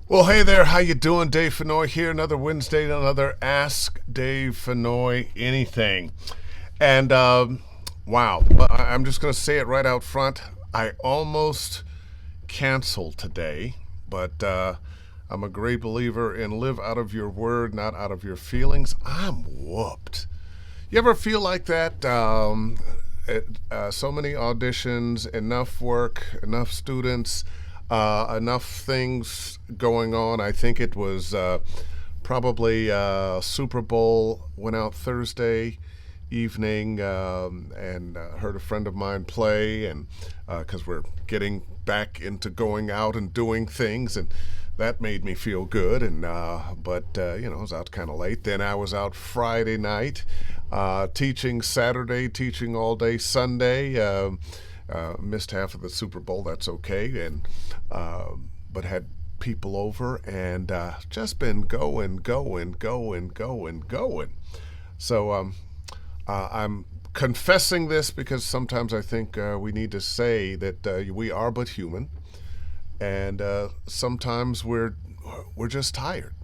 Well, hey there, how you doing? Dave Fennoy here. Another Wednesday, another Ask Dave Fennoy Anything. And wow, I'm just going to say it right out front. I almost canceled today, but I'm a great believer in live out of your word, not out of your feelings. I'm whooped. You ever feel like that? So many auditions, enough work, enough students, enough things going on. I think it was probably Super Bowl went out Thursday evening and heard a friend of mine play, and because we're getting back into going out and doing things, and that made me feel good. And I was out kind of late. Then I was out Friday night, teaching Saturday, teaching all day Sunday. Missed half of the Super Bowl. That's okay. And but had people over, and just been going. So I'm confessing this because sometimes I think we need to say that we are but human, and sometimes we're just tired.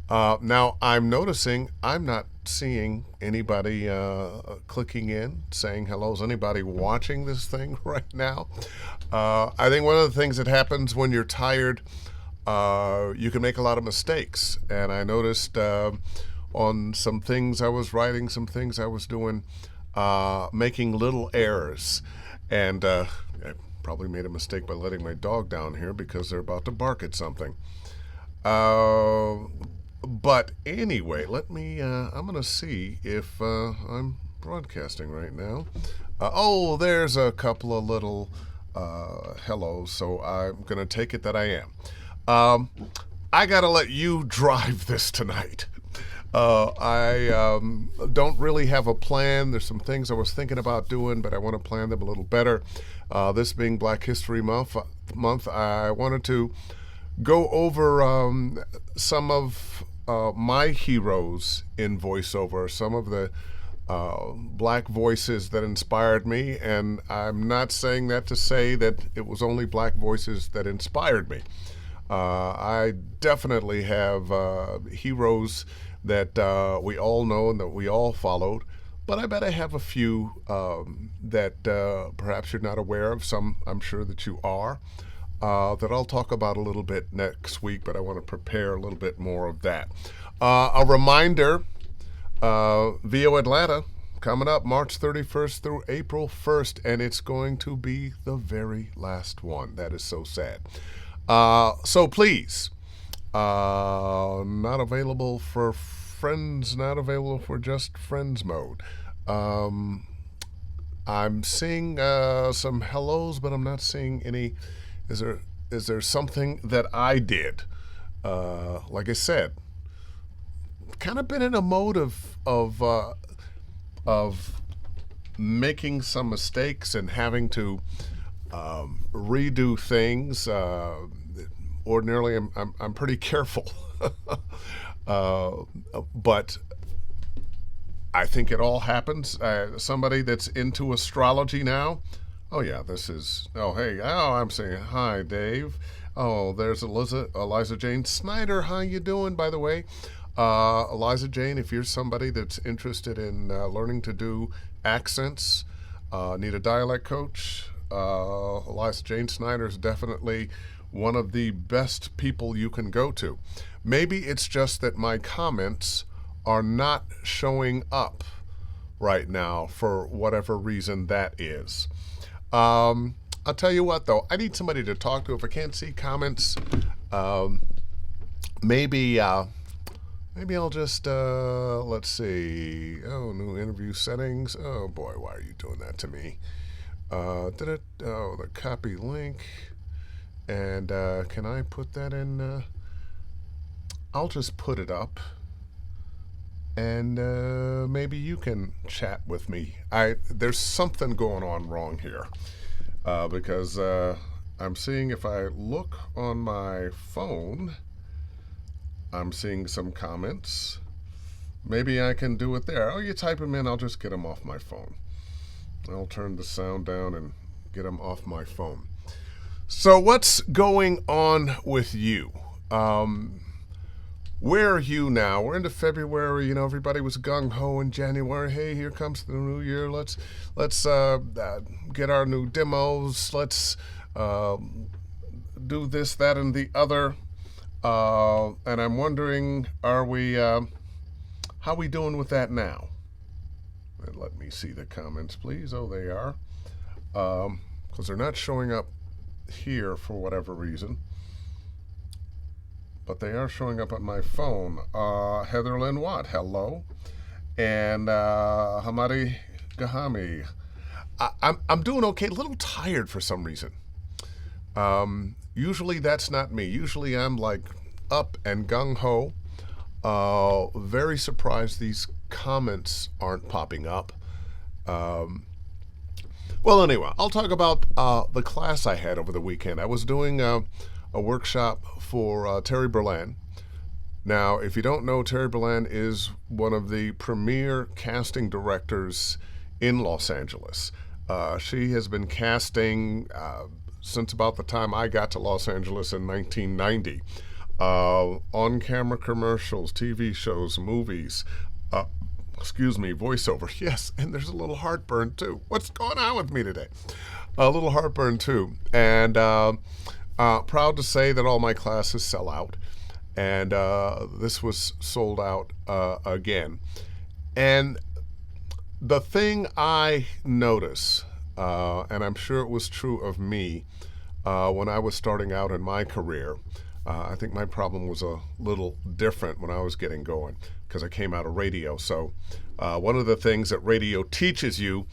Now I'm noticing I'm not seeing anybody clicking in, saying hello. Is anybody watching this thing right now? I think one of the things that happens when you're tired, you can make a lot of mistakes. And I noticed on some things I was writing, some things I was doing, making little errors. And I probably made a mistake by letting my dog down here because they're about to bark at something. But anyway, I'm going to see if I'm broadcasting right now. There's a couple of little hellos, so I'm going to take it that I am. I got to let you drive this tonight. I don't really have a plan. There's some things I was thinking about doing, but I want to plan them a little better. This being Black History Month, I wanted to go over some of my heroes in voiceover, some of the black voices that inspired me. And I'm not saying that to say that it was only black voices that inspired me. I definitely have heroes that we all know and that we all followed, but I bet I have a few that perhaps you're not aware of. Some I'm sure that you are. That I'll talk about a little bit next week, but I want to prepare a little bit more of that. A reminder, VO Atlanta, coming up March 31st through April 1st, and it's going to be the very last one. That is so sad. So please, not available for friends, not available for just friends mode. I'm seeing some hellos, but I'm not seeing any. Is there something that I did? Like I said, kind of been in a mode of making some mistakes and having to redo things. Ordinarily, I'm pretty careful, but I think it all happens. Somebody that's into astrology now. Oh yeah, this is. Oh hey, I'm saying hi, Dave. Oh, there's Eliza Jane Snyder. How you doing, by the way? Eliza Jane, if you're somebody that's interested in learning to do accents, need a dialect coach, Eliza Jane Snyder is definitely one of the best people you can go to. Maybe it's just that my comments are not showing up right now for whatever reason that is. I'll tell you what, though, I need somebody to talk to. If I can't see comments, maybe I'll just let's see. Oh, new interview settings. Oh boy, why are you doing that to me? The copy link, and can I put that in? I'll just put it up, and maybe you can chat with me. There's something going on wrong here, because I'm seeing, if I look on my phone, I'm seeing some comments. Maybe I can do it there. Oh, you type them in, I'll just get them off my phone. I'll turn the sound down and get them off my phone. So what's going on with you? Where are you now? We're into February. You know, everybody was gung ho in January. Hey, here comes the new year. Let's get our new demos. Let's uh, do this, that, and the other. And I'm wondering, how we doing with that now? And let me see the comments, please. Oh, they are. Because they're not showing up here for whatever reason. But they are showing up on my phone. Heather Lynn Watt, hello. And Hamadi Gahami. I'm doing okay, a little tired for some reason. Usually that's not me. Usually I'm like up and gung ho. Very surprised these comments aren't popping up. Well, anyway, I'll talk about the class I had over the weekend. I was doing a workshop for Terry Berlan. Now, if you don't know, Terry Berlan is one of the premier casting directors in Los Angeles. She has been casting since about the time I got to Los Angeles in 1990. On-camera commercials, TV shows, movies, voiceover. Yes, and there's a little heartburn too. What's going on with me today? A little heartburn too. And proud to say that all my classes sell out. And this was sold out again. And the thing I notice, and I'm sure it was true of me when I was starting out in my career, I think my problem was a little different when I was getting going because I came out of radio. So one of the things that radio teaches you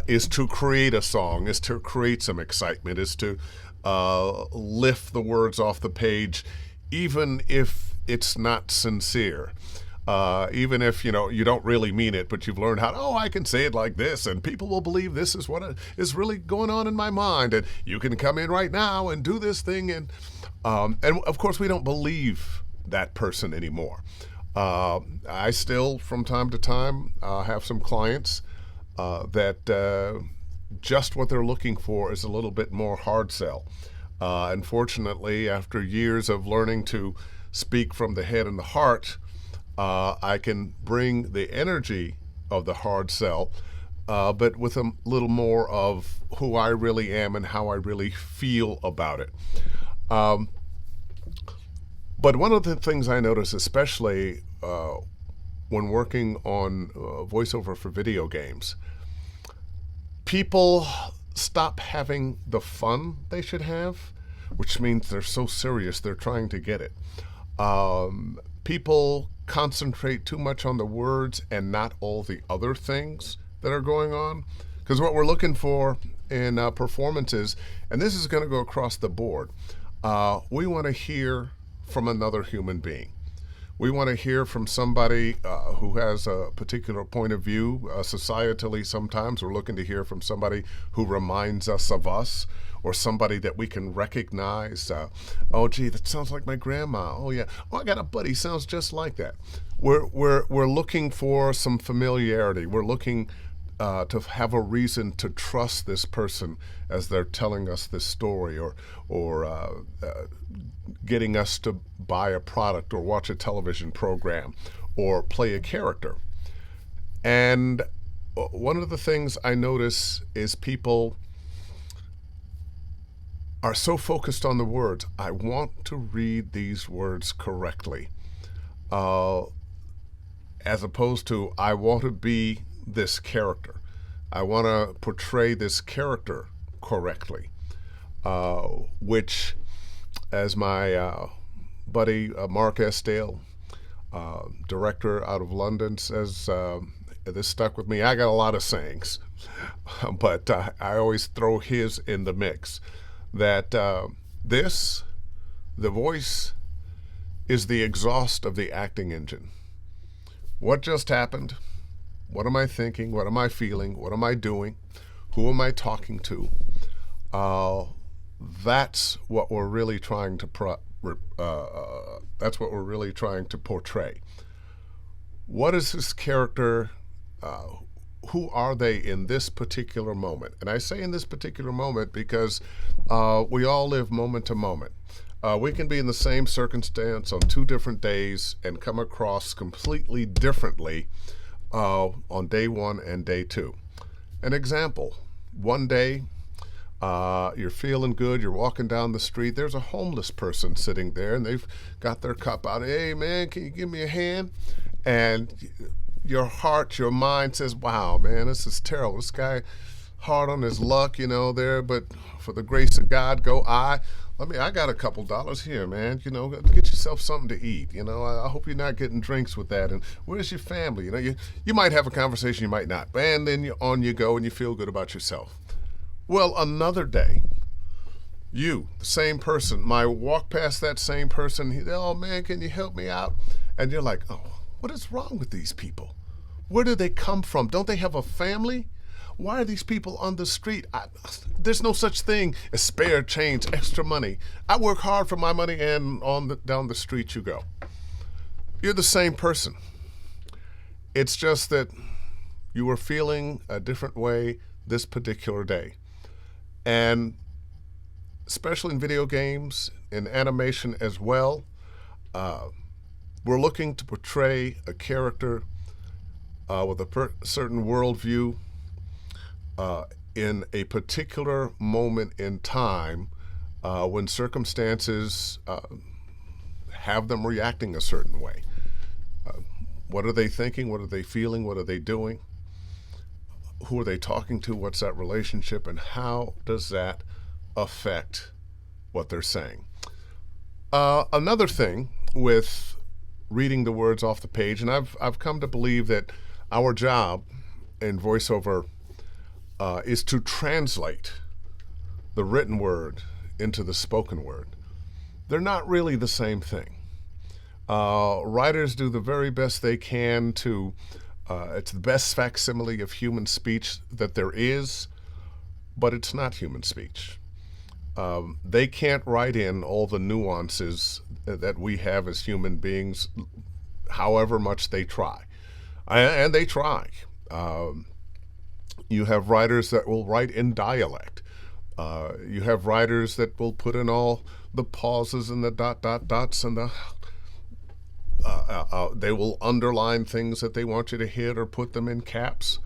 is to create a song, is to create some excitement, is to lift the words off the page, even if it's not sincere. Even if, you don't really mean it, but you've learned I can say it like this, and people will believe this is what is really going on in my mind, and you can come in right now and do this thing. And of course, we don't believe that person anymore. I still, from time to time, have some clients that just what they're looking for is a little bit more hard sell. Unfortunately, after years of learning to speak from the head and the heart, I can bring the energy of the hard sell, but with a little more of who I really am and how I really feel about it. But one of the things I notice, especially when working on voiceover for video games, people stop having the fun they should have, which means they're so serious they're trying to get it. People concentrate too much on the words and not all the other things that are going on. Because what we're looking for in performances, and this is going to go across the board, we want to hear from another human being. We want to hear from somebody who has a particular point of view. Societally, sometimes we're looking to hear from somebody who reminds us of us, or somebody that we can recognize. Oh, gee, that sounds like my grandma. Oh, yeah. Oh, I got a buddy sounds just like that. We're looking for some familiarity. We're looking to have a reason to trust this person as they're telling us this story, or getting us to buy a product or watch a television program or play a character. And one of the things I notice is people are so focused on the words. I want to read these words correctly, as opposed to I want to be this character. I want to portray this character correctly, which, as my buddy Mark Esdale, director out of London, says, this stuck with me. I got a lot of sayings, but I always throw his in the mix, that the voice, is the exhaust of the acting engine. What just happened? What am I thinking? What am I feeling? What am I doing? Who am I talking to? That's what we're really trying to portray. What is this character? who are they in this particular moment? And I say in this particular moment because we all live moment to moment. We can be in the same circumstance on 2 different days and come across completely differently on day 1 and day 2. An example, one day you're feeling good, you're walking down the street, there's a homeless person sitting there and they've got their cup out. Hey man, can you give me a hand? And your heart, your mind says, wow, man, this is terrible. This guy hard on his luck, there, but for the grace of God, I got a couple dollars here, man. Get yourself something to eat. I hope you're not getting drinks with that. And where's your family? You might have a conversation, you might not. And then on you go and you feel good about yourself. Well, another day, the same person, might walk past that same person. Oh, man, can you help me out? And you're like, oh, what is wrong with these people? Where do they come from? Don't they have a family? Why are these people on the street? There's no such thing as spare change, extra money. I work hard for my money, and down the street you go. You're the same person. It's just that you were feeling a different way this particular day. And especially in video games, in animation as well, we're looking to portray a character with a certain worldview in a particular moment in time when circumstances have them reacting a certain way. What are they thinking? What are they feeling? What are they doing? Who are they talking to? What's that relationship? And how does that affect what they're saying? Another thing with reading the words off the page, and I've come to believe that our job in voiceover is to translate the written word into the spoken word. They're not really the same thing. Writers do the very best they can to, it's the best facsimile of human speech that there is, but it's not human speech. They can't write in all the nuances that we have as human beings, however much they try. And they try. You have writers that will write in dialect. You have writers that will put in all the pauses and the dots and they will underline things that they want you to hit or put them in caps.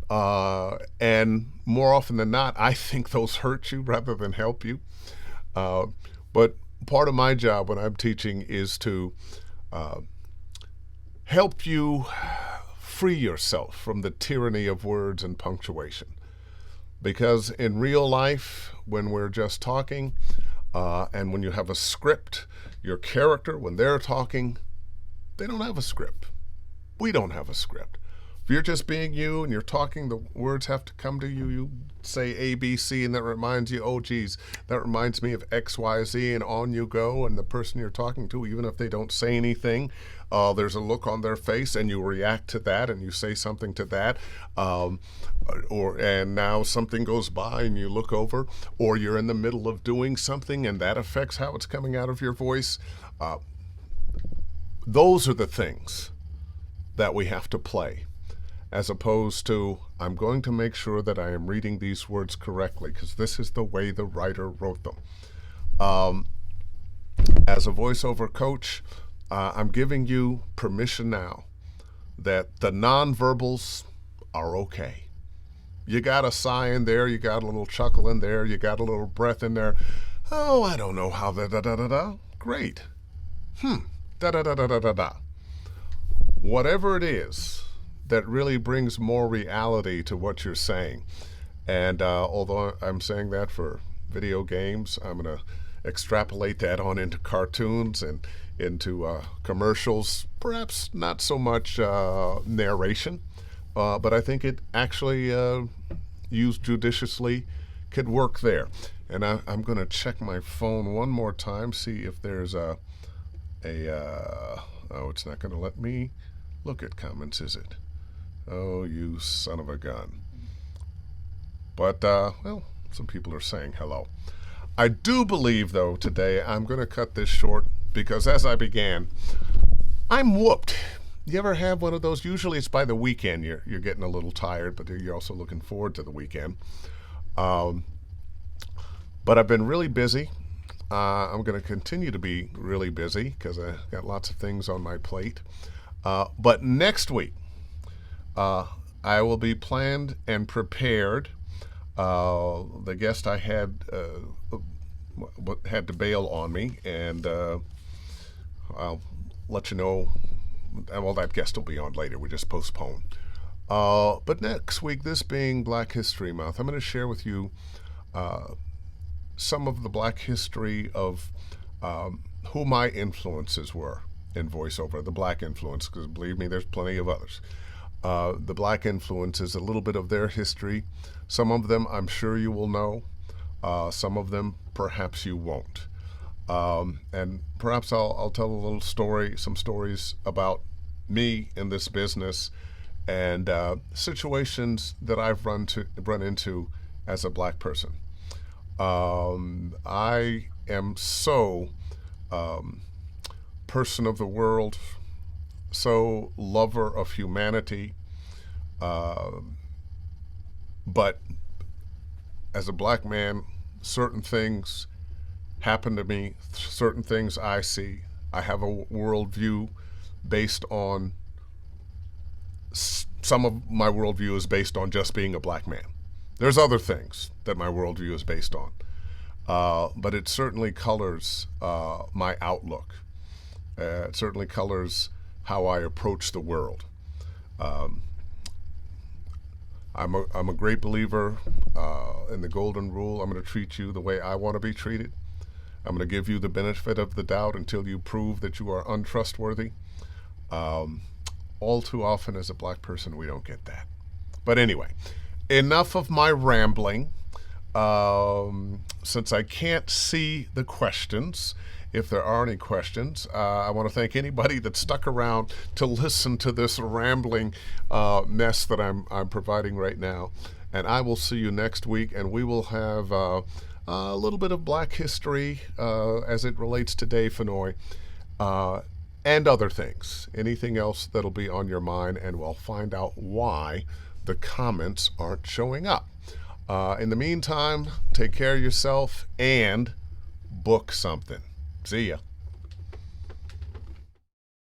And more often than not, I think those hurt you rather than help you. But part of my job when I'm teaching is to help you free yourself from the tyranny of words and punctuation. Because in real life, when we're just talking, and when you have a script, your character, when they're talking, they don't have a script. We don't have a script. If you're just being you and you're talking, the words have to come to you. You say A, B, C, and that reminds you, oh, geez, that reminds me of X, Y, Z, and on you go. And the person you're talking to, even if they don't say anything, there's a look on their face, and you react to that, and you say something to that. And now something goes by, and you look over, or you're in the middle of doing something, and that affects how it's coming out of your voice. Those are the things that we have to play, as opposed to, I'm going to make sure that I am reading these words correctly because this is the way the writer wrote them. As a voiceover coach, I'm giving you permission now that the nonverbals are okay. You got a sigh in there, you got a little chuckle in there, you got a little breath in there. Oh, I don't know how da-da-da-da-da. Great. Da-da-da-da-da-da. Whatever it is that really brings more reality to what you're saying. And although I'm saying that for video games, I'm going to extrapolate that on into cartoons and into commercials, perhaps not so much narration, but I think it actually, used judiciously, could work there. And I'm going to check my phone one more time, see if there's oh, it's not going to let me look at comments, is it? Oh, you son of a gun. But, well, some people are saying hello. I do believe, though, today I'm going to cut this short because as I began, I'm whooped. You ever have one of those? Usually it's by the weekend. You're getting a little tired, but you're also looking forward to the weekend. Um, but I've been really busy. I'm going to continue to be really busy because I got lots of things on my plate. But next week, uh, I will be planned and prepared. The guest I had to bail on me, and I'll let you know. Well, that guest will be on later. We just postponed. But next week, this being Black History Month, I'm going to share with you some of the Black history of who my influences were in voiceover, the Black influence, because believe me, there's plenty of others. The Black influences, a little bit of their history. Some of them I'm sure you will know. Some of them perhaps you won't. And perhaps I'll tell a little story, some stories about me in this business and situations that I've run into as a Black person. I am so person of the world, so lover of humanity, uh, but as a Black man, certain things happen to me, certain things I see. I have a worldview based on, some of my worldview is based on just being a Black man. There's other things that my worldview is based on, but it certainly colors my outlook. It certainly colors how I approach the world. Um, I'm a great believer in the golden rule. I'm going to treat you the way I want to be treated. I'm going to give you the benefit of the doubt until you prove that you are untrustworthy. Um, all too often, as a Black person, we don't get that. But anyway, enough of my rambling. Since I can't see the questions, if there are any questions, I want to thank anybody that stuck around to listen to this rambling mess that I'm providing right now. And I will see you next week, and we will have a little bit of Black history as it relates to Dave Fennoy, and other things. Anything else that'll be on your mind, and we'll find out why the comments aren't showing up. In the meantime, take care of yourself and book something. See ya.